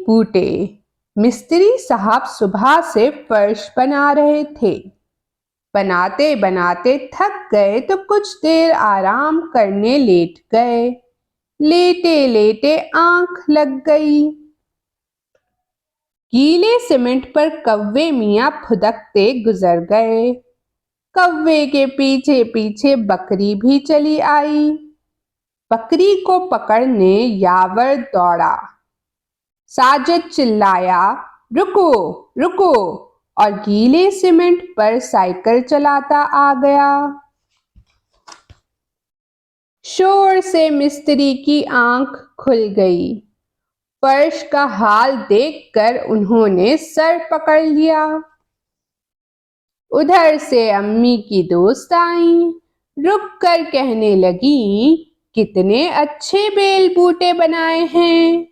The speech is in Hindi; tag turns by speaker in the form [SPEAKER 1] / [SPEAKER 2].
[SPEAKER 1] बूटे। मिस्त्री साहब सुबह से फर्श बना रहे थे। बनाते बनाते थक गए तो कुछ देर आराम करने लेट गए। लेटे लेटे आंख लग गई। गीले सीमेंट पर कौवे मियाँ फुदकते गुजर गए। कौवे के पीछे पीछे बकरी भी चली आई। बकरी को पकड़ने यावर दौड़ा। साजिद चिल्लाया, रुको रुको, और गीले सीमेंट पर साइकिल चलाता आ गया। शोर से मिस्त्री की आंख खुल गई। फर्श का हाल देखकर उन्होंने सर पकड़ लिया। उधर से अम्मी की दोस्त आईं, रुक कर कहने लगी, कितने अच्छे बेल बूटे बनाए हैं।